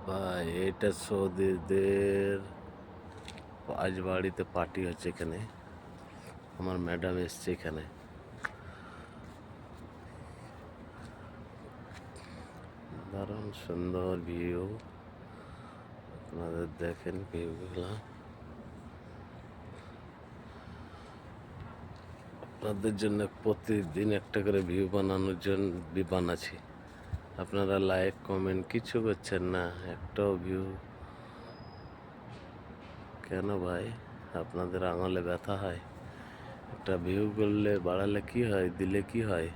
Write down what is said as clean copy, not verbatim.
ভাই এটা সৌদিদের আজ বাড়িতে পার্টি হচ্ছে এখানে। আমার ম্যাডাম এসছে এখানে। দারুণ সুন্দর ভিউ, আপনাদের দেখেন ভিউগুলা। আপনাদের জন্য প্রতিদিন একটা করে ভিউ বানানোর জন্য বানাচ্ছি। আপনারা লাইক কমেন্ট কিছু করছেন না, একটাও ভিউ। কেন ভাই, আপনাদের আঙুলে ব্যথা হয়? একটা ভিউ করলে বাড়ালে কি হয়, দিলে কি হয়?